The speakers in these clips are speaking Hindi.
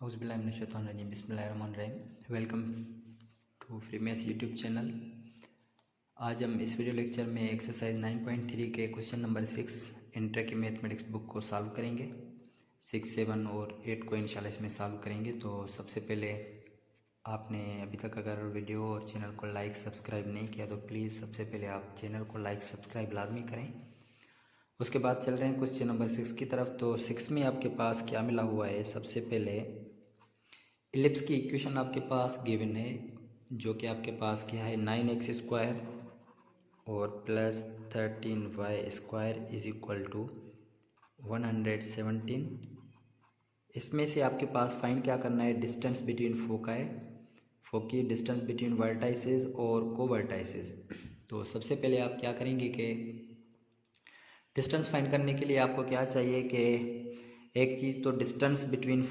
औज़ुबिल्लाहिमिनश्शैतानिर्रजीम बिस्मिल्लाहिर्रहमानिर्रहीम। Welcome to free maths YouTube channel. आज हम इस वीडियो लेक्चर में एक्सरसाइज 9.3 के क्वेश्चन नंबर 6 इंटर की मैथमेटिक्स बुक को सॉल्व करेंगे। 6, 7 और 8 को इंशाल्लाह इसमें सॉल्व करेंगे। तो सबसे पहले आपने अभी तक अगर वीडियो और चैनल को लाइक सब्सक्राइब नहीं किया तो प्लीज़ सबसे पहले आप चैनल को लाइक सब्सक्राइब लाजमी करें। उसके बाद चल रहे हैं क्वेश्चन नंबर 6 की तरफ। तो 6 में आपके पास क्या मिला हुआ है, सबसे पहले इलिप्स की इक्वेशन आपके पास गिवन है, जो कि आपके पास क्या है 9x² और plus 13y² is equal to 117। इसमें से आपके पास फाइंड क्या करना है, डिस्टेंस बिटवीन फोकी, डिस्टेंस बिटवीन वर्टाइसेस और कोवर्टाइसेस। तो सबसे पहले आप क्या करेंगे कि डिस्टेंस फाइंड करने के लिए आपको क्या चाहिए कि एक चीज़ तो डिस्टेंस बिटवीन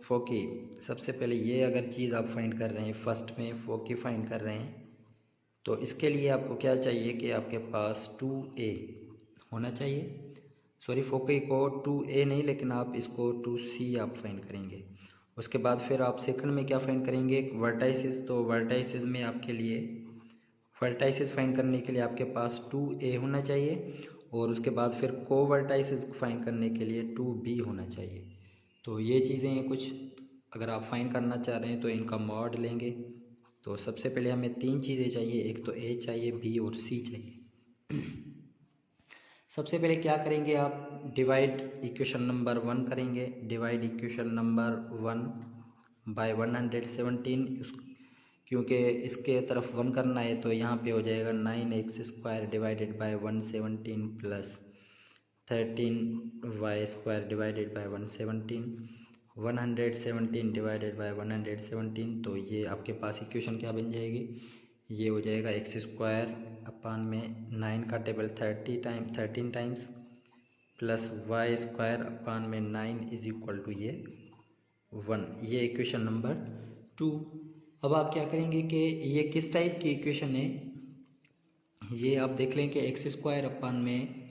फोकी, सबसे पहले ये अगर चीज़ आप फाइंड कर रहे हैं, फर्स्ट में फोकी फाइंड कर रहे हैं, तो इसके लिए आपको क्या चाहिए कि आपके पास 2a होना चाहिए। सॉरी, फोकी को 2a नहीं, लेकिन आप इसको 2c आप फाइंड करेंगे। उसके बाद फिर आप सेकंड में क्या फाइंड करेंगे, वर्टाइसेस। तो वर्टाइसेस में आपके लिए वर्टाइसेस फाइंड करने के लिए आपके पास 2a होना चाहिए, और उसके बाद फिर कोवर्टाइसेस फाइंड करने के लिए 2b होना चाहिए। तो ये चीज़ें हैं कुछ, अगर आप फाइंड करना चाह रहे हैं तो इनका मॉड लेंगे। तो सबसे पहले हमें 3 चीज़ें चाहिए, एक तो a चाहिए, b और c चाहिए। सबसे पहले क्या करेंगे, आप डिवाइड इक्वेशन नंबर 1 करेंगे। डिवाइड इक्वेशन नंबर 1 बाय 117, क्योंकि इसके तरफ 1 करना है तो यहाँ पे हो जाएगा 9x² divided by 117 plus 13y² divided by 117 divided by 117। तो ये आपके पास इक्वेशन क्या बन जाएगी, ये हो जाएगा x² अपान में 9 का टेबल 13 टाइम्स प्लस y² अपान में 9 इज इक्वल टू ये 1। ये इक्वेशन नंबर 2। अब आप क्या करेंगे कि ये किस टाइप की इक्वेशन है, ये आप देख लें कि x² अपान में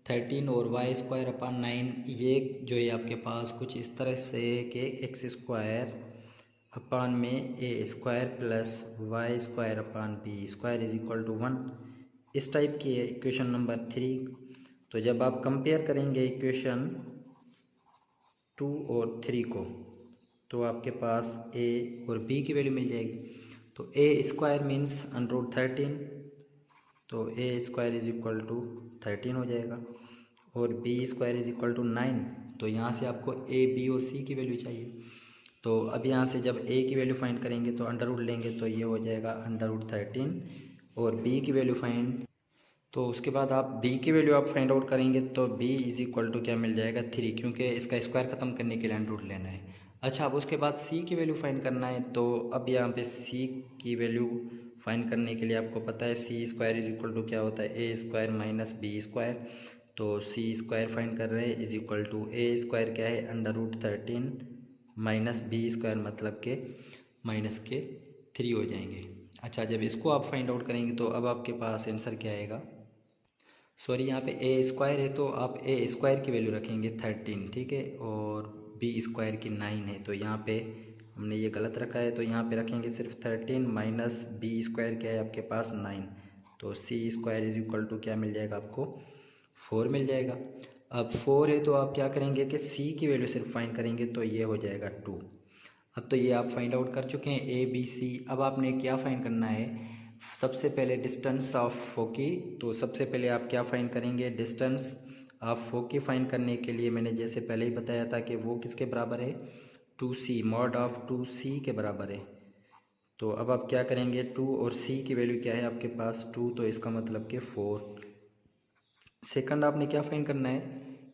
13 और y² अपान 9, ये जो है आपके पास कुछ इस तरह से है कि x² अपान में a² plus y² upon b² is equal to 1। इस टाइप की है इक्वेशन नंबर 3। तो जब आप कंपेयर करेंगे इक्वेशन 2 और 3 को, तो आपके पास a और b की वैल्यू मिल जाएगी। तो a² मीन्स √13, तो a² इज इक्वल टू 13 हो जाएगा, और b² इज इक्वल टू 9। तो यहाँ से आपको a, b और c की वैल्यू चाहिए। तो अब यहाँ से जब a की वैल्यू फाइंड करेंगे तो अंडर लेंगे, तो ये हो जाएगा √13, और b की वैल्यू फाइंड, तो उसके बाद आप b की वैल्यू आप फाइंड आउट करेंगे तो b इज इक्वल टू क्या मिल जाएगा 3, क्योंकि इसका स्क्वायर ख़त्म करने के लिए अंडर लेना है। अच्छा, अब उसके बाद c की वैल्यू फाइंड करना है। तो अब यहाँ पे c की वैल्यू फाइंड करने के लिए आपको पता है c² इज इक्वल टू क्या होता है a² माइनस b²। तो c² फाइंड कर रहे हैं इज इक्वल टू a² क्या है √13 माइनस b², मतलब के माइनस के 3 हो जाएंगे। अच्छा, जब इसको आप फाइंड आउट करेंगे तो अब आपके पास आंसर क्या आएगा, सॉरी यहाँ पे a² है तो आप a² की वैल्यू रखेंगे 13, ठीक है, और b² की 9 है, तो यहाँ पे हमने ये गलत रखा है, तो यहाँ पे रखेंगे सिर्फ 13 माइनस b² क्या है आपके पास 9। तो c² इज इक्वल टू क्या मिल जाएगा आपको 4 मिल जाएगा। अब 4 है तो आप क्या करेंगे कि c की वैल्यू सिर्फ फाइंड करेंगे, तो ये हो जाएगा 2। अब तो ये आप फाइंड आउट कर चुके हैं a, b, c। अब आपने क्या फाइंड करना है, सबसे पहले डिस्टेंस ऑफ फोकी। तो सबसे पहले आप क्या फाइंड करेंगे, डिस्टेंस ऑफ फोकी फाइंड करने के लिए मैंने जैसे पहले ही बताया था कि वो किसके बराबर है 2c, मॉड ऑफ 2c के बराबर है। तो अब आप क्या करेंगे, 2 और c की वैल्यू क्या है आपके पास 2, तो इसका मतलब कि 4। सेकंड आपने क्या फाइंड करना है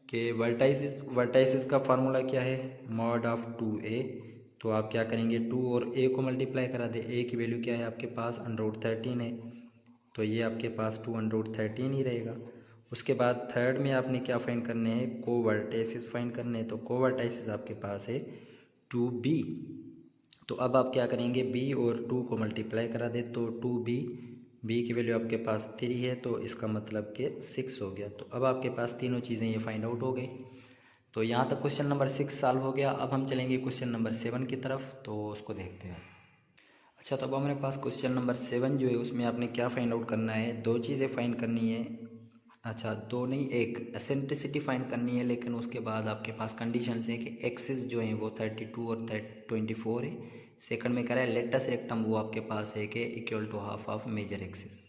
कि वर्टाइसिस का फार्मूला क्या है, मॉड ऑफ 2a। तो आप क्या करेंगे 2 और a को मल्टीप्लाई करा दे, a की वैल्यू क्या है आपके पास √13 है, तो ये आपके पास 2 √13 ही रहेगा। उसके बाद थर्ड में आपने क्या फाइंड करने हैं, कोवर्टाइसिस फाइंड करने हैं। तो कोवर्टाइसिस आपके पास है 2b। तो अब आप क्या करेंगे, b और 2 को मल्टीप्लाई करा दे, तो 2b, b की वैल्यू आपके पास 3 है, तो इसका मतलब कि 6 हो गया। तो अब आपके पास तीनों चीज़ें ये फाइंड आउट हो गई। तो यहाँ तक क्वेश्चन नंबर 6 सॉल्व हो गया। अब हम चलेंगे क्वेश्चन नंबर 7 की तरफ, तो उसको देखते हैं। अच्छा, तो अब हमारे पास क्वेश्चन नंबर 7 जो है उसमें आपने क्या फाइंड आउट करना है, दो चीज़ें फाइंड करनी है। अच्छा, दो नहीं, एक एसेंट्रिसिटी फाइंड करनी है, लेकिन उसके बाद आपके पास कंडीशंस हैं कि एक्सिस जो है वो 32 और 24 है। सेकंड में कह रहा है लेटस रेक्टम, वो आपके पास है कि equal to half of major axis.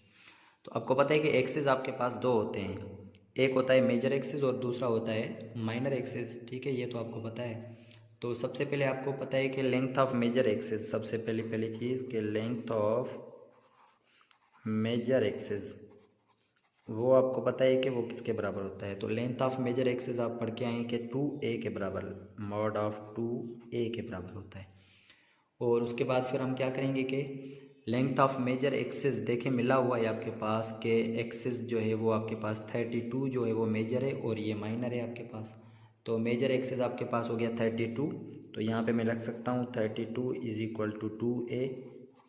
तो आपको पता है कि एक्सिस आपके पास दो होते हैं, एक होता है मेजर एक्सिस और दूसरा होता है माइनर एक्सिस। ठीक है, ये तो आपको पता है। तो सबसे पहले आपको पता है कि लेंथ ऑफ मेजर एक्सिस, सबसे पहली चीज़ कि लेंथ ऑफ मेजर एक्सिस वो आपको पता है कि वो किसके बराबर होता है। तो लेंथ ऑफ मेजर एक्सिस आप पढ़ के आए कि 2a के बराबर, मॉड ऑफ 2a के बराबर होता है। और उसके बाद फिर हम क्या करेंगे कि लेंथ ऑफ मेजर एक्सिस देखें मिला हुआ है आपके पास कि एक्सिस जो है वो आपके पास 32 जो है वो मेजर है और ये माइनर है आपके पास। तो मेजर एक्सिस आपके पास हो गया 32। तो यहाँ पे मैं रख सकता हूँ 32 इज इक्वल टू 2a।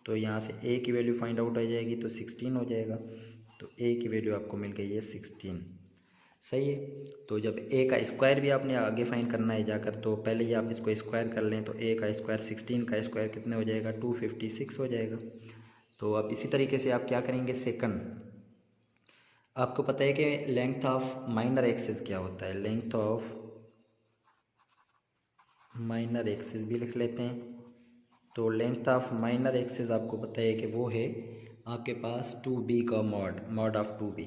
तो यहाँ से a की वैल्यू फाइंड आउट हो जाएगी तो 16 हो जाएगा। तो a की वैल्यू आपको मिल गई है 16। सही है। तो जब a का स्क्वायर भी आपने आगे फाइंड करना है जाकर, तो पहले ही आप इसको स्क्वायर कर लें। तो a का स्क्वायर 16 का स्क्वायर कितने हो जाएगा, 256 हो जाएगा। तो अब इसी तरीके से आप क्या करेंगे, सेकंड, आपको पता है कि लेंथ ऑफ माइनर एक्सिस क्या होता है, लेंथ ऑफ माइनर एक्सिस भी लिख लेते हैं। तो लेंथ ऑफ माइनर एक्सिस आपको पता है कि वो है आपके पास 2b का मॉड ऑफ 2b।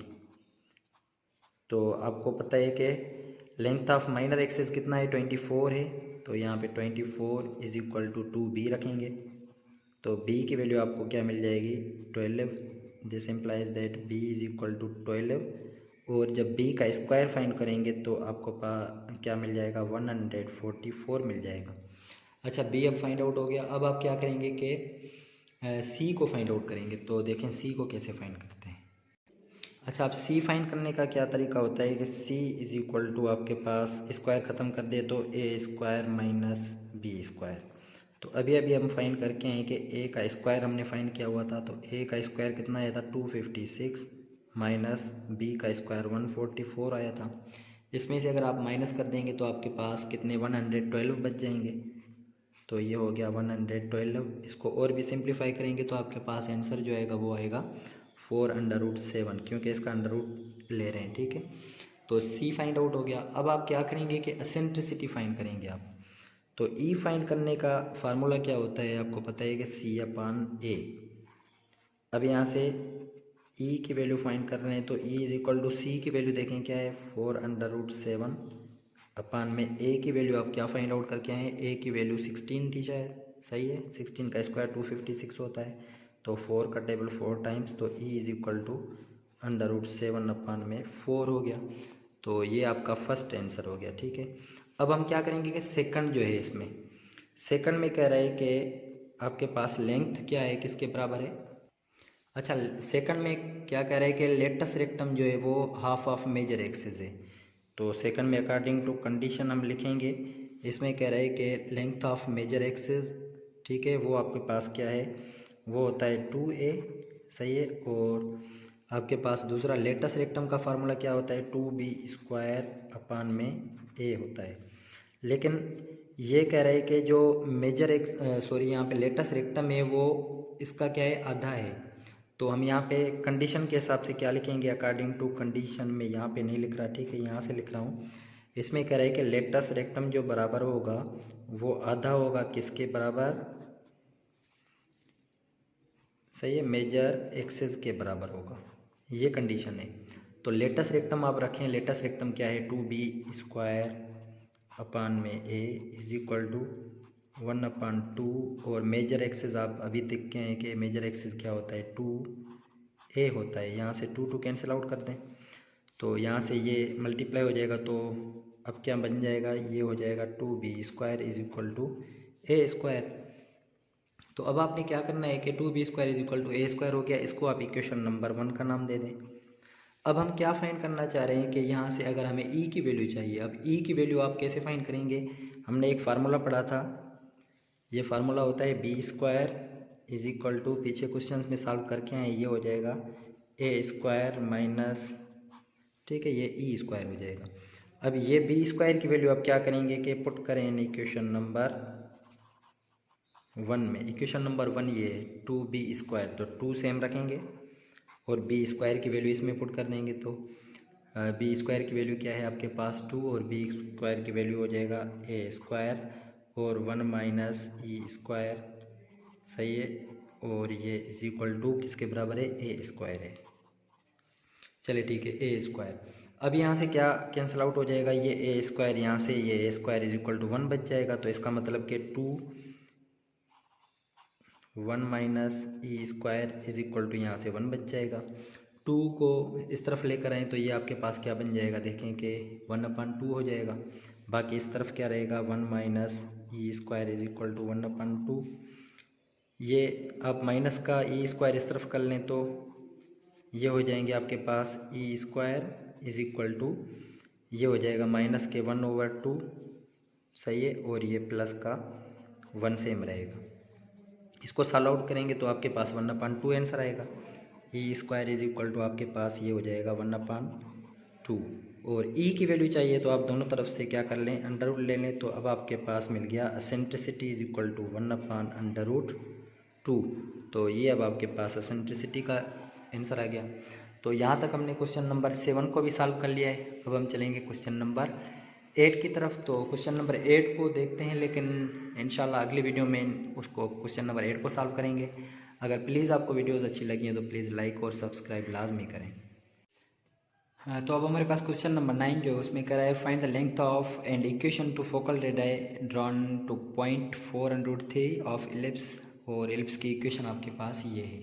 तो आपको पता है कि लेंथ ऑफ माइनर एक्सिस कितना है, 24 है। तो यहाँ पे 24 इज इक्वल टू 2b रखेंगे। तो b की वैल्यू आपको क्या मिल जाएगी, 12। This implies that b is equal to 12। और जब b का स्क्वायर फाइंड करेंगे तो आपको क्या मिल जाएगा, 144 मिल जाएगा। अच्छा, b अब फाइंड आउट हो गया। अब आप क्या करेंगे कि c को फाइंड आउट करेंगे। तो देखें c को कैसे फाइंड करते हैं। अच्छा, आप c फाइंड करने का क्या तरीका होता है कि c इज इक्वल टू आपके पास स्क्वायर ख़त्म कर दे तो a square minus B square. तो अभी अभी हम फाइंड करके हैं कि a का स्क्वायर हमने फाइंड किया हुआ था। तो a का स्क्वायर कितना आया था, 256 माइनस b का स्क्वायर 144 आया था। इसमें से अगर आप माइनस कर देंगे तो आपके पास कितने 112 बच जाएंगे। तो ये हो गया 112। इसको और भी सिंप्लीफाई करेंगे तो आपके पास आंसर जो आएगा वो आएगा 4√7, क्योंकि इसका अंडर रूट ले रहे हैं। ठीक है, तो c फाइंड आउट हो गया। अब आप क्या करेंगे कि एसेंट्रिसिटी फाइंड करेंगे आप। तो e फाइंड करने का फार्मूला क्या होता है, आपको पता है कि c/a। अब यहाँ से e की वैल्यू फाइंड कर रहे हैं तो e is equal to c की वैल्यू देखें क्या है, 4√7 अपान में a की वैल्यू आप क्या फाइंड आउट करके आए, a की वैल्यू 16 थी शायद। सही है, 16 का स्क्वायर 256 होता है। तो 4 का टेबल 4 टाइम्स, तो e इज इक्वल टू √7 अपान में 4 हो गया। तो ये आपका फर्स्ट आंसर हो गया। ठीक है, अब हम क्या करेंगे कि सेकंड जो है, इसमें सेकंड में कह रहा है कि आपके पास लेंथ क्या है, किसके बराबर है। अच्छा, सेकंड में क्या कह रहा है कि लेटस रेक्टम जो है वो हाफ ऑफ मेजर एक्सिस है। तो सेकंड में अकॉर्डिंग टू कंडीशन हम लिखेंगे, इसमें कह रहा है कि लेंथ ऑफ मेजर एक्सिस, ठीक है, वो आपके पास क्या है, वो होता है 2a। सही है। और आपके पास दूसरा लेटस रेक्टम का फार्मूला क्या होता है, 2b स्क्वायर अपान में a होता है। लेकिन ये कह रहा है कि जो मेजर यहाँ पे लेटस रेक्टम है वो इसका क्या है, आधा है। तो हम यहाँ पे कंडीशन के हिसाब से क्या लिखेंगे, अकॉर्डिंग टू कंडीशन में यहाँ पे नहीं लिख रहा, ठीक है, यहाँ से लिख रहा हूँ। इसमें कह रहा है कि लेटस रेक्टम जो बराबर होगा वो आधा होगा किसके बराबर, सही है, मेजर एक्सिस के बराबर होगा, ये कंडीशन है। तो लेटस रेक्टम आप रखें, लेटस रेक्टम क्या है, 2b स्क्वायर अपान में a इज इक्वल टू 1/2। और मेजर एक्सिस आप अभी देख के हैं कि मेजर एक्सिस क्या होता है, 2a होता है। यहाँ से 2 कैंसिल आउट कर दें तो यहाँ से ये मल्टीप्लाई हो जाएगा। तो अब क्या बन जाएगा, ये हो जाएगा 2b square is equal to a square. तो अब आपने क्या करना है कि 2b square is equal to a square हो गया, इसको आप इक्वेशन नंबर 1 का नाम दे दें। अब हम क्या फाइंड करना चाह रहे हैं कि यहाँ से अगर हमें e की वैल्यू चाहिए। अब e की वैल्यू आप कैसे फाइंड करेंगे, हमने एक फार्मूला पढ़ा था, ये फार्मूला होता है b square is equal to, पीछे क्वेश्चन में सॉल्व करके आए, ये हो जाएगा a स्क्वायर माइनस, ठीक है, ये e स्क्वायर हो जाएगा। अब ये बी स्क्वायर की वैल्यू आप क्या करेंगे कि पुट करें इन इक्वेशन नंबर 1 में। इक्वेशन नंबर 1 ये है 2b², तो 2 सेम रखेंगे और बी स्क्वायर की वैल्यू इसमें पुट कर देंगे। तो बी स्क्वायर की वैल्यू क्या है आपके पास 2 और बी स्क्वायर की वैल्यू हो जाएगा ए स्क्वायर और 1 माइनस ई स्क्वायर, सही है। और ये इज इक्वल टू किसके बराबर है, ए स्क्वायर है। चलिए ठीक है, ए स्क्वायर। अब यहाँ से क्या कैंसिल आउट हो जाएगा, ये ए स्क्वायर यहाँ से ये A square is equal to 1 बच जाएगा। तो इसका मतलब कि 1 minus E square is equal to यहाँ से 1 बच जाएगा। 2 को इस तरफ लेकर आएँ तो ये आपके पास क्या बन जाएगा, देखें कि 1/2 हो जाएगा। बाकी इस तरफ क्या रहेगा, 1 minus E square is equal to 1/2। ये आप माइनस का ई स्क्वायर इस तरफ कर लें तो ये हो जाएंगे आपके पास ई स्क्वायर इज इक्वल टू ये हो जाएगा माइनस के 1/2, सही है। और ये प्लस का 1 सेम रहेगा। इसको सॉल्व आउट करेंगे तो आपके पास 1/2 आंसर आएगा। ई स्क्वायर इज इक्वल टू आपके पास ये हो जाएगा 1/2। और ई की वैल्यू चाहिए तो आप दोनों तरफ से क्या कर लें, अंडर रूट ले लें। तो अब आपके पास मिल गया एसेंट्रिसिटी इज इक्वल टू 1/√2। तो ये अब आपके पास एसेंट्रिसिटी का आंसर आ गया। तो यहाँ तक हमने क्वेश्चन नंबर 7 को भी सॉल्व कर लिया है। अब हम चलेंगे क्वेश्चन नंबर 8 की तरफ। तो क्वेश्चन नंबर 8 को देखते हैं, लेकिन इंशाल्लाह अगली वीडियो में उसको क्वेश्चन नंबर 8 को सॉल्व करेंगे। अगर प्लीज़ आपको वीडियोज़ अच्छी लगी हैं तो प्लीज़ लाइक और सब्सक्राइब लाजमी करें। हाँ, तो अब हमारे पास क्वेश्चन नंबर 9 जो है उसमें कह रहा है find the length of and equation two focal radii drawn two point 4√3 of ellipse. और एलिप्स की इक्वेशन आपके पास ये है।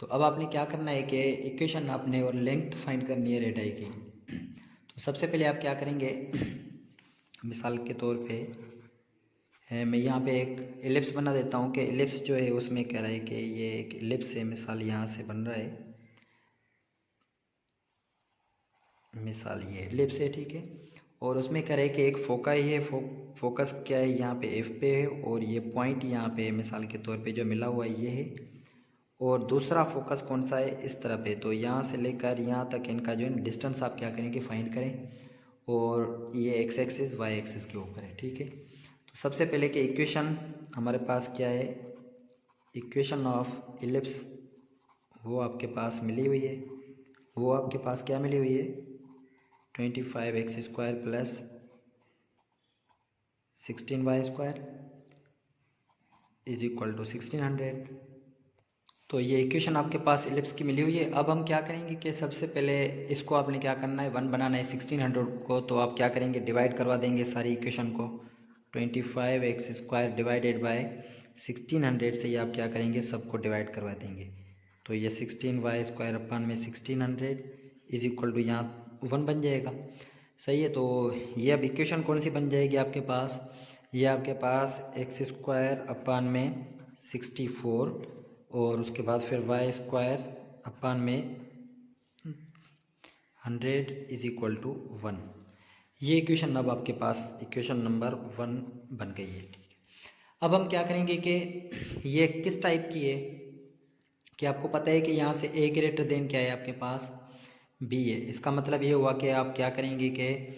तो अब आपने क्या करना है कि इक्वेशन आपने और लेंथ फाइंड करनी है रेडाई की। तो सबसे पहले आप क्या करेंगे, मिसाल के तौर पे मैं यहाँ पे एक एलिप्स बना देता हूँ कि एलिप्स जो है उसमें कह रहा है कि ये एक एलिप्स है, मिसाल यहाँ से बन रहा है, मिसाल ये एलिप्स है, ठीक है। और उसमें कह रहा है कि एक फोका ही है, फोकस क्या है यहाँ पे एफ पे है, और ये पॉइंट यहाँ पे मिसाल के तौर पे जो मिला हुआ है ये है। और दूसरा फोकस कौन सा है, इस तरफ है। तो यहाँ से लेकर यहाँ तक इनका जो है डिस्टेंस आप क्या करेंगे, फाइंड करें। और ये एक्स एक्सिस वाई एक्सिस के ऊपर है, ठीक है। तो सबसे पहले कि इक्वेशन हमारे पास क्या है, इक्वेशन ऑफ एलिप्स वो आपके पास मिली हुई है। वो आपके पास क्या मिली हुई है, 25x² plus 16y² is equal to 1600। तो ये इक्वेशन आपके पास एलिप्स की मिली हुई है। अब हम क्या करेंगे कि सबसे पहले इसको आपने क्या करना है, 1 बनाना है 1600 को। तो आप क्या करेंगे, डिवाइड करवा देंगे सारी इक्वेशन को। 25x² डिवाइडेड बाय 1600 से ये आप क्या करेंगे, सबको डिवाइड करवा देंगे। तो ये 16y² अपन में 1600 इज इक्वल टू यहाँ 1 बन जाएगा, सही है। तो ये अब इक्वेशन कौन सी बन जाएगी आपके पास, ये आपके पास x² अपन में 64 और उसके बाद फिर y² अपन में 100 इज इक्वल टू 1। ये इक्वेशन अब आपके पास इक्वेशन नंबर 1 बन गई है, ठीक है। अब हम क्या करेंगे कि ये किस टाइप की है, कि आपको पता है कि यहाँ से a ग्रेटर देन क्या है आपके पास, b है। इसका मतलब ये हुआ कि आप क्या करेंगे कि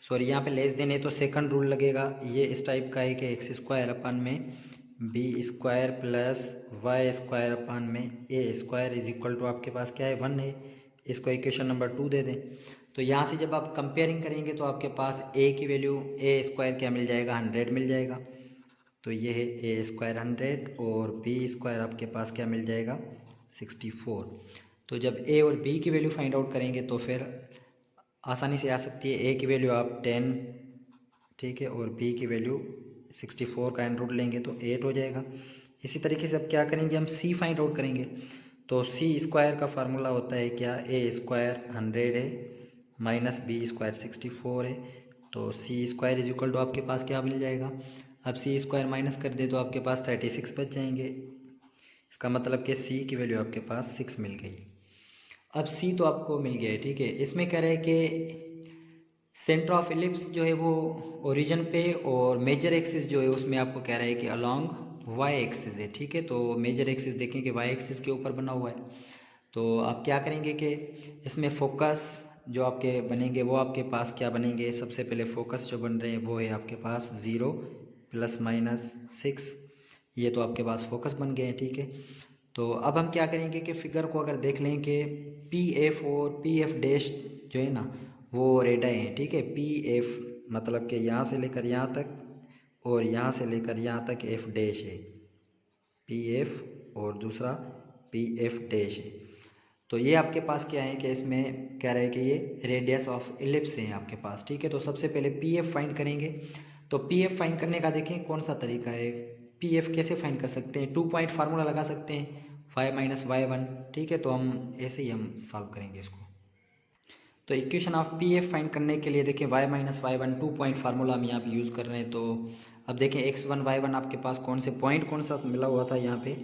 सॉरी यहाँ पे लेस देन है तो सेकंड रूल लगेगा। ये इस टाइप का है कि x² अपन में b² प्लस y² अपन में a² इज इक्वल टू आपके पास क्या है, 1 है। इसको इक्वेशन नंबर 2 दे दें। तो यहाँ से जब आप कंपेयरिंग करेंगे तो आपके पास a की वैल्यू a² क्या मिल जाएगा, 100 मिल जाएगा। तो ये है a² 100 और b² आपके पास क्या मिल जाएगा, 64। तो जब a और b की वैल्यू फाइंड आउट करेंगे तो फिर आसानी से आ सकती है। a की वैल्यू आप 10, ठीक है, और b की वैल्यू 64 का एंड रूट लेंगे तो 8 हो जाएगा। इसी तरीके से अब क्या करेंगे, हम c फाइंड आउट करेंगे। तो c² का फार्मूला होता है क्या, a² 100 है माइनस b² 64 है। तो c² इज इक्वल टू आपके पास क्या मिल जाएगा, अब c² माइनस कर दे तो आपके पास 36 बच जाएंगे। इसका मतलब कि c की वैल्यू आपके पास 6 मिल गई। अब c तो आपको मिल गया है, ठीक है। इसमें कह रहे हैं कि सेंटर ऑफ एलिप्स जो है वो ओरिजिन पे और मेजर एक्सिस जो है उसमें आपको कह रहा है कि अलोंग वाई एक्सिस है, ठीक है। तो मेजर एक्सिस देखें कि वाई एक्सिस के ऊपर बना हुआ है। तो आप क्या करेंगे कि इसमें फोकस जो आपके बनेंगे वो आपके पास क्या बनेंगे, सबसे पहले फोकस जो बन रहे हैं वो है आपके पास 0 ± 6, ये तो आपके पास फोकस बन गए हैं, ठीक है। तो अब हम क्या करेंगे कि फिगर को अगर देख लें कि पी एफ और पी एफ डैश जो है ना वो रेडाई हैं, ठीक है। पी एफ मतलब कि यहाँ से लेकर यहाँ तक और यहाँ से लेकर यहाँ तक एफ डैश है, पी एफ और दूसरा पी एफ डैश है। तो ये आपके पास क्या है कि इसमें कह रहा है कि ये रेडियस ऑफ इलिप्स है आपके पास, ठीक है। तो सबसे पहले पी एफ फाइंड करेंगे। तो पी एफ फाइंड करने का देखें कौन सा तरीका है। पी एफ कैसे फाइंड कर सकते हैं, 2 पॉइंट फार्मूला लगा सकते हैं, 5 - y1, ठीक है। तो हम ऐसे ही हम सॉल्व करेंगे इसको। तो equation of P F find करने के लिए देखिए y - y1 2 पॉइंट फार्मूला हम यहाँ पे यूज़ कर रहे हैं। तो अब देखें x1 y1 आपके पास कौन से पॉइंट कौन सा मिला हुआ था, यहाँ पे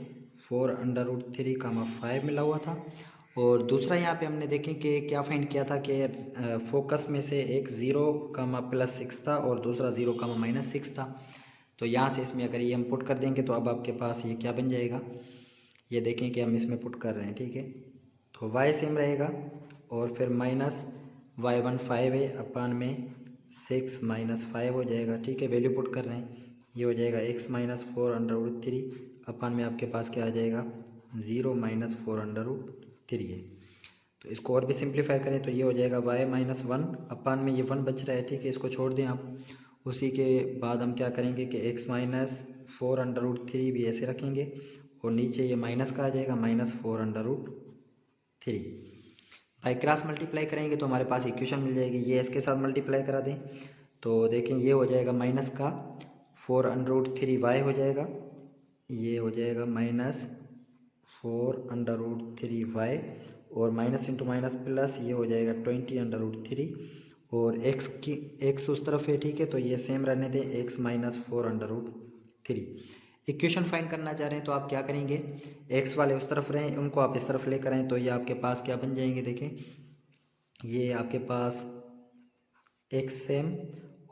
4√3, 5 मिला हुआ था। और दूसरा यहाँ पे हमने देखें कि क्या फाइंड किया था कि फोकस में से एक 0, +6 था और दूसरा 0, -6 था। तो यहाँ से इसमें अगर ये हम पुट कर देंगे तो अब आपके पास ये क्या बन जाएगा, ये देखें कि हम इसमें पुट कर रहे हैं, ठीक है। तो y सेम रहेगा और फिर -y1 5 है, अपान में 6 - 5 हो जाएगा, ठीक है। वैल्यू पुट कर रहे हैं, ये हो जाएगा x - 4√3, अपान में आपके पास क्या आ जाएगा 0 - 4√3 है। तो इसको और भी सिंप्लीफाई करें तो ये हो जाएगा y - 1, अपान में ये 1 बच रहा है, ठीक है। इसको छोड़ दें आप। उसी के बाद हम क्या करेंगे कि x - 4√3 भी ऐसे रखेंगे और नीचे ये माइनस का आ जाएगा -4√3। बाई क्रॉस मल्टीप्लाई करेंगे तो हमारे पास इक्वेशन मिल जाएगी, ये इसके साथ मल्टीप्लाई करा दें तो देखें ये हो जाएगा माइनस का 4√3y हो जाएगा, ये हो जाएगा -4√3y और माइनस इंटू माइनस प्लस, ये हो जाएगा 20√3 और x उस तरफ है, ठीक है। तो ये सेम रहने दें, x - 4√3। इक्वेशन फाइंड करना चाह रहे हैं तो आप क्या करेंगे, x वाले उस तरफ रहें, उनको आप इस तरफ लेकर आएँ तो ये आपके पास क्या बन जाएंगे, देखें ये आपके पास x सेम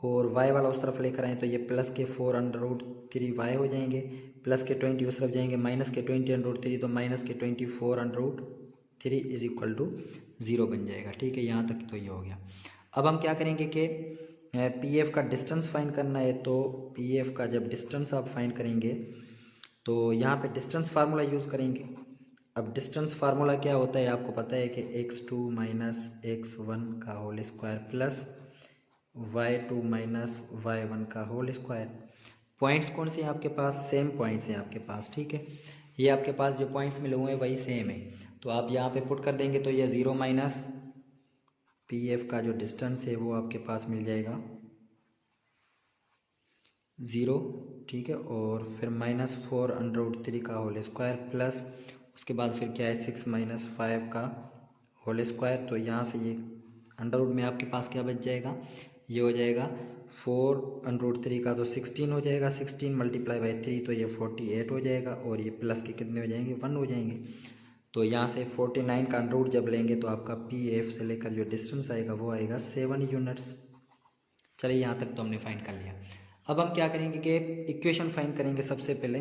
और y वाला उस तरफ लेकर आएँ तो ये प्लस के 4√3y हो जाएंगे, प्लस के 20 उस तरफ जाएंगे, माइनस के 20√3 तो माइनस के 24√3 = 0 बन जाएगा, ठीक है। यहाँ तक तो ये हो गया। अब हम क्या करेंगे कि पी एफ का डिस्टेंस फाइंड करना है। तो पी एफ का जब डिस्टेंस आप फाइंड करेंगे तो यहाँ पे डिस्टेंस फार्मूला यूज़ करेंगे। अब डिस्टेंस फार्मूला क्या होता है आपको पता है कि x2 - x1 का whole square plus y2 - y1 का होल स्क्वायर। पॉइंट्स कौन से हैं आपके पास, सेम पॉइंट्स हैं आपके पास, ठीक है। ये आपके पास जो पॉइंट्स मिले हुए हैं वही सेम है। तो आप यहाँ पे पुट कर देंगे तो ये 0 माइनस पी एफ का जो डिस्टेंस है वो आपके पास मिल जाएगा 0, ठीक है। और फिर -4√3 का होल स्क्वायर प्लस उसके बाद फिर क्या है 6 - 5 का होल स्क्वायर। तो यहाँ से ये अंडर रूट में आपके पास क्या बच जाएगा, ये हो जाएगा 4√3 का तो 16 हो जाएगा, 16 × 3 तो ये 48 हो जाएगा और ये प्लस के कितने हो जाएंगे 1 हो जाएंगे। तो यहाँ से 49 का अंडर रूट जब लेंगे तो आपका पी एफ से लेकर जो डिस्टेंस आएगा वो आएगा 7 यूनिट्स। चलिए यहाँ तक तो हमने फाइंड कर लिया। अब हम क्या करेंगे कि इक्वेशन फाइंड करेंगे। सबसे पहले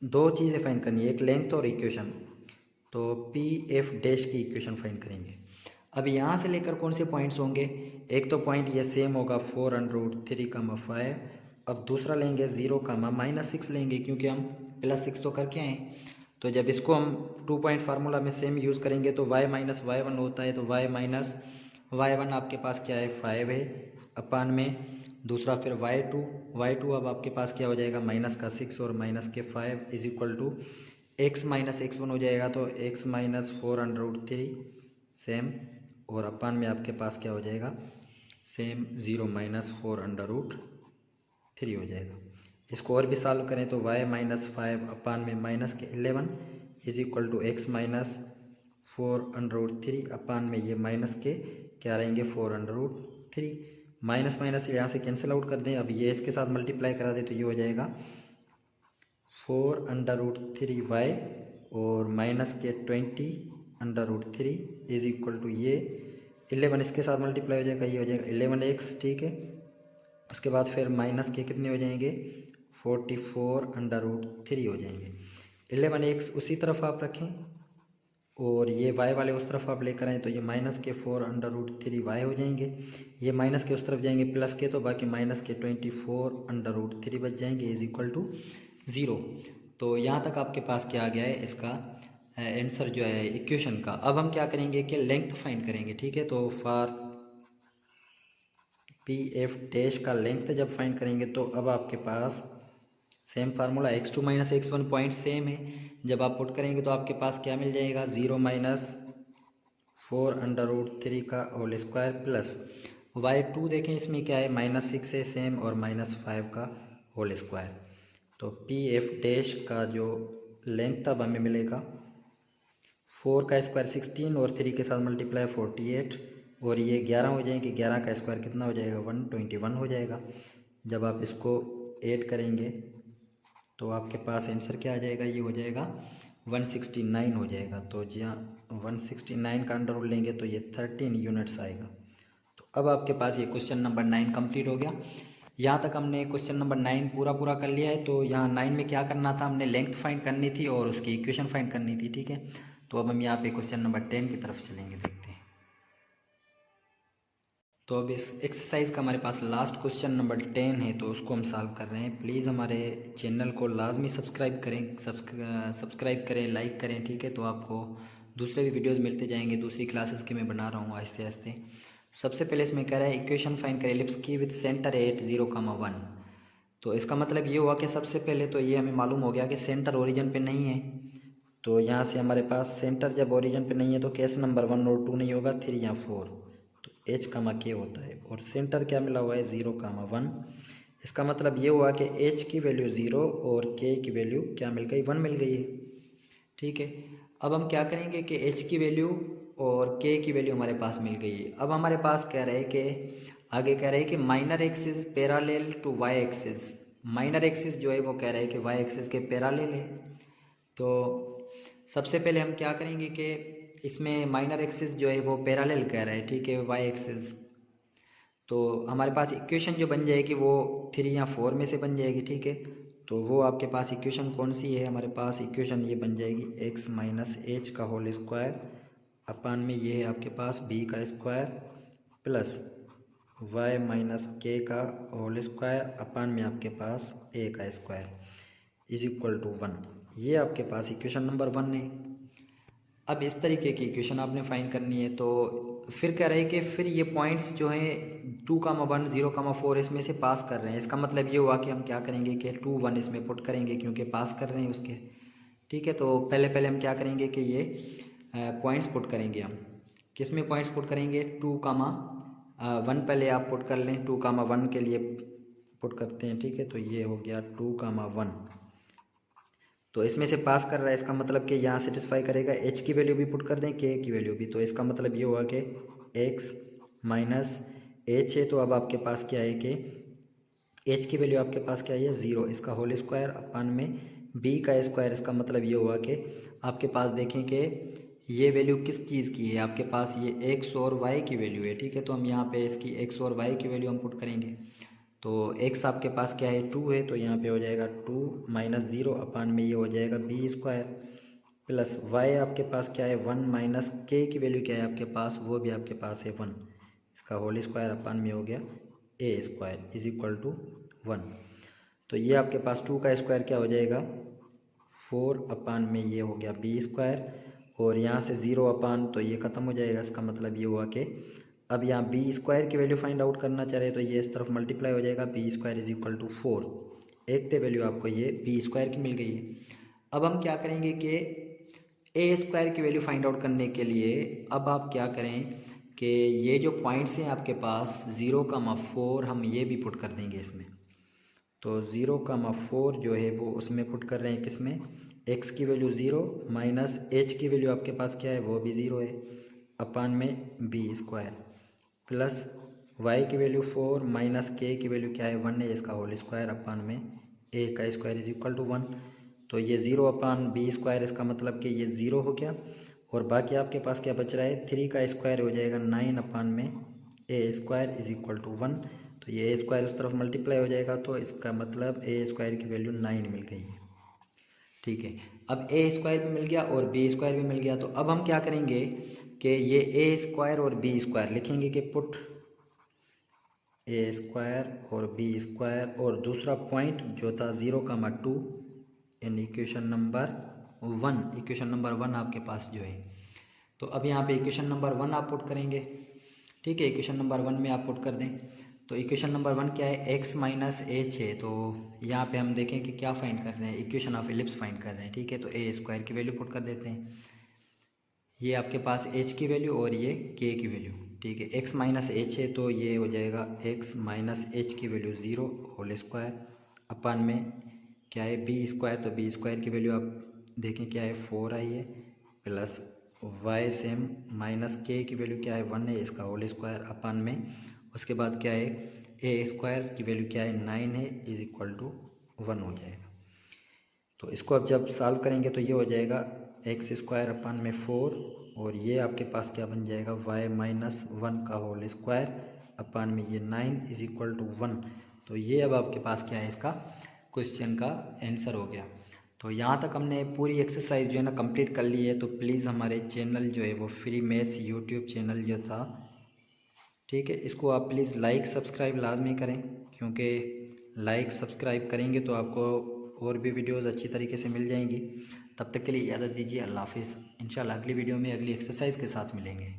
दो चीज़ें फाइंड करनी है, एक लेंथ और इक्वेशन। तो पी एफ डैश की इक्वेशन फाइंड करेंगे। अब यहाँ से लेकर कौन से पॉइंट्स होंगे, एक तो पॉइंट ये सेम होगा 4√3, 5। अब दूसरा लेंगे 0, -6 लेंगे क्योंकि हम +6 तो करके आए। तो जब इसको हम 2 पॉइंट फार्मूला में सेम यूज़ करेंगे तो y - y1 होता है। तो y - y1 आपके पास क्या है 5 है, अपान में दूसरा फिर y2 अब आपके पास क्या हो जाएगा -6 और -5 = x - x1 हो जाएगा। तो x - 4√3 सेम और अपान में आपके पास क्या हो जाएगा सेम 0 - 4√3 हो जाएगा। इसको और भी सॉल्व करें तो y - 5 अपान में -11 = x - 4√3 अपान में ये माइनस के क्या रहेंगे 4√3। माइनस माइनस यहाँ से कैंसिल आउट कर दें। अब ये इसके साथ मल्टीप्लाई करा दें तो ये हो जाएगा 4√3y और माइनस के 20√3 = ये 11 इसके साथ मल्टीप्लाई हो जाएगा, ये हो जाएगा 11x, ठीक है। उसके बाद फिर माइनस के कितने हो जाएंगे 44√3 हो जाएंगे। 11x उसी तरफ आप रखें और ये वाई वाले उस तरफ आप लेकर आए तो ये माइनस के 4√3 हो जाएंगे, ये माइनस के उस तरफ जाएंगे प्लस के, तो बाकी माइनस के 24√3 बच जाएंगे इज इक्वल टू 0। तो यहाँ तक आपके पास क्या आ गया है इसका आंसर जो है इक्वेशन का। अब हम क्या करेंगे कि लेंथ फाइंड करेंगे, ठीक है। तो फॉर पी एफ डैश का लेंथ जब फाइंड करेंगे तो अब आपके पास same formula x2 minus x1 point same है, जब आप पुट करेंगे तो आपके पास क्या मिल जाएगा 0 माइनस 4√3 का होल स्क्वायर प्लस y2 देखें इसमें क्या है -6 है सेम और -5 का होल स्क्वायर। तो पी एफ डैश का जो लेंथ अब हमें मिलेगा 4 का स्क्वायर 16 और 3 के साथ मल्टीप्लाई 48 और ये 11 हो जाएंगे, 11 का स्क्वायर कितना हो जाएगा 121 हो जाएगा। जब आप इसको ऐड करेंगे तो आपके पास आंसर क्या आ जाएगा, ये हो जाएगा 169 हो जाएगा। तो जी हाँ 169 का अंडर रूट लेंगे तो ये 13 यूनिट्स आएगा। तो अब आपके पास ये क्वेश्चन नंबर 9 कंप्लीट हो गया। यहाँ तक हमने क्वेश्चन नंबर 9 पूरा कर लिया है। तो यहाँ 9 में क्या करना था, हमने लेंथ फाइंड करनी थी और उसकी इक्वेशन फाइंड करनी थी, ठीक है। तो अब हम यहाँ पे क्वेश्चन नंबर 10 की तरफ चलेंगे, देखते हैं। तो अब इस एक्सरसाइज का हमारे पास लास्ट क्वेश्चन नंबर 10 है, तो उसको हम सॉल्व कर रहे हैं। प्लीज़ हमारे चैनल को लाजमी सब्सक्राइब करें, लाइक करें, ठीक है। तो आपको दूसरे भी वीडियोस मिलते जाएंगे, दूसरी क्लासेस के मैं बना रहा हूँ आहिस्ते आहिस्ते। सबसे पहले इसमें कह रहा है इक्वेशन फाइंड करें एलिप्स की विद सेंटर एट 0,1। तो इसका मतलब ये हुआ कि सबसे पहले तो ये हमें मालूम हो गया कि सेंटर ओरिजिन पे नहीं है। तो यहाँ से हमारे पास सेंटर जब ओरिजिन पे नहीं है तो केस नंबर 1 और 2 नहीं होगा, 3 या 4। तो H, K होता है और सेंटर क्या मिला हुआ है 0,1। इसका मतलब ये हुआ कि H की वैल्यू 0 और K की वैल्यू क्या मिल गई 1 मिल गई है, ठीक है। अब हम क्या करेंगे कि H की वैल्यू और K की वैल्यू हमारे पास मिल गई है। अब हमारे पास कह रहे हैं कि आगे कह रहे हैं कि minor axis parallel to Y axis. Minor axis जो है वो कह रहे हैं कि वाई एक्सिस के पैरेलल है। तो सबसे पहले हम क्या करेंगे कि इसमें माइनर एक्सिस जो है वो पैरेलल कह रहा है, ठीक है, वाई एक्सिस। तो हमारे पास इक्वेशन जो बन जाएगी वो 3 या 4 में से बन जाएगी, ठीक है। तो वो आपके पास इक्वेशन कौन सी है, हमारे पास इक्वेशन ये बन जाएगी x माइनस एच का होल स्क्वायर अपान में ये है आपके पास b का स्क्वायर प्लस y माइनस के का होल स्क्वायर अपान में आपके पास a का स्क्वायर इज इक्वल टू 1। ये आपके पास इक्वेशन नंबर 1 है। अब इस तरीके की इक्वेशन आपने फाइंड करनी है। तो फिर कह रहे हैं कि फिर ये पॉइंट्स जो हैं 2,1 0,4 इसमें से पास कर रहे हैं। इसका मतलब ये हुआ कि हम क्या करेंगे कि 2 1 इसमें पुट करेंगे क्योंकि पास कर रहे हैं उसके, ठीक है। तो पहले हम क्या करेंगे कि ये पॉइंट्स पुट करेंगे। हम किस में पॉइंट्स पुट करेंगे 2,1 पहले आप पुट कर लें, 2,1 के लिए पुट करते हैं, ठीक है। तो ये हो गया 2,1। तो इसमें से पास कर रहा है, इसका मतलब कि यहाँ सेटिस्फाई करेगा। H की वैल्यू भी पुट कर दें, K की वैल्यू भी। तो इसका मतलब ये हुआ कि x माइनस एच है। तो अब आपके पास क्या है कि H की वैल्यू आपके पास क्या है 0, इसका होल स्क्वायर अपान में b का स्क्वायर। इसका मतलब ये हुआ कि आपके पास देखें कि ये वैल्यू किस चीज़ की है, आपके पास ये x और y की वैल्यू है, ठीक है। तो हम यहाँ पे इसकी x और y की वैल्यू हम पुट करेंगे। तो x आपके पास क्या है 2 है, तो यहाँ पे हो जाएगा 2 माइनस 0 अपान में ये हो जाएगा b स्क्वायर प्लस y आपके पास क्या है 1 माइनस k की वैल्यू क्या है आपके पास, वो भी आपके पास है 1, इसका होल स्क्वायर अपान में हो गया a square is equal to 1। तो ये आपके पास 2 का स्क्वायर क्या हो जाएगा 4 अपान में ये हो गया b स्क्वायर और यहाँ से 0 अपान तो ये ख़त्म हो जाएगा। इसका मतलब ये हुआ कि अब यहाँ बी स्क्वायर की वैल्यू फाइंड आउट करना चाह रहे हैं तो ये इस तरफ मल्टीप्लाई हो जाएगा, B square is equal to 4। एक तो वैल्यू आपको ये बी स्क्वायर की मिल गई है। अब हम क्या करेंगे कि ए स्क्वायर की वैल्यू फाइंड आउट करने के लिए अब आप क्या करें कि ये जो पॉइंट्स हैं आपके पास 0,4 हम ये भी पुट कर देंगे इसमें। तो 0,4 जो है वो उसमें पुट कर रहे हैं, किसमें x की वैल्यू 0 माइनस h की वैल्यू आपके पास क्या है वो भी 0 है अपान में b स्क्वायर प्लस y की वैल्यू 4 माइनस k की वैल्यू क्या है 1 है, इसका होल स्क्वायर अपान में a का स्क्वायर इज इक्वल टू 1। तो ये 0 अपान b स्क्वायर, इसका मतलब कि ये 0 हो गया और बाकी आपके पास क्या बच रहा है 3 का स्क्वायर हो जाएगा 9 अपान में a square is equal to 1। तो ये a स्क्वायर उस तरफ मल्टीप्लाई हो जाएगा तो इसका मतलब a स्क्वायर की वैल्यू 9 मिल गई है। ठीक है। अब ए स्क्वायर भी मिल गया और बी स्क्वायर भी मिल गया, तो अब हम क्या करेंगे कि ये ए स्क्वायर और बी स्क्वायर लिखेंगे कि पुट ए स्क्वायर और बी स्क्वायर और दूसरा पॉइंट जो था 0,2 in equation number 1, equation number 1 आपके पास जो है। तो अब यहाँ पे इक्वेशन नंबर 1 आप पुट करेंगे, ठीक है। इक्वेशन नंबर 1 में आप पुट कर दें, तो इक्वेशन नंबर 1 क्या है, x माइनस एच है। तो यहाँ पे हम देखें कि क्या फाइंड कर रहे हैं, इक्वेशन ऑफ एलिप्स फाइंड कर रहे हैं, ठीक है। तो ए स्क्वायर की वैल्यू पुट कर देते हैं, ये आपके पास h की वैल्यू और ये k की वैल्यू, ठीक है। x माइनस एच है तो ये हो जाएगा x माइनस एच की वैल्यू 0 होल स्क्वायर अपन में क्या है बी स्क्वायर, तो बी स्क्वायर की वैल्यू आप देखें क्या है 4 आई है, प्लस वाई सेम माइनस के की वैल्यू क्या है 1 है, इसका होल स्क्वायर अपन में, उसके बाद क्या है ए स्क्वायर की वैल्यू क्या है 9 है, इज इक्वल टू 1 हो जाएगा। तो इसको अब जब सॉल्व करेंगे तो ये हो जाएगा एक्स स्क्वायर अपन में 4 और ये आपके पास क्या बन जाएगा वाई माइनस 1 का होल स्क्वायर अपन में ये 9 इज इक्वल टू 1। तो ये अब आपके पास क्या है, इसका क्वेश्चन का आंसर हो गया। तो यहाँ तक हमने पूरी एक्सरसाइज जो है ना कंप्लीट कर ली है। तो प्लीज़ हमारे चैनल जो है वो फ्री मैथ्स यूट्यूब चैनल जो था, ठीक है, इसको आप प्लीज़ लाइक सब्सक्राइब लाजमी करें, क्योंकि लाइक सब्सक्राइब करेंगे तो आपको और भी वीडियोस अच्छी तरीके से मिल जाएंगी। तब तक के लिए इजाज़त दीजिए, अल्लाह हाफिज़। इंशाल्लाह अगली वीडियो में अगली एक्सरसाइज के साथ मिलेंगे।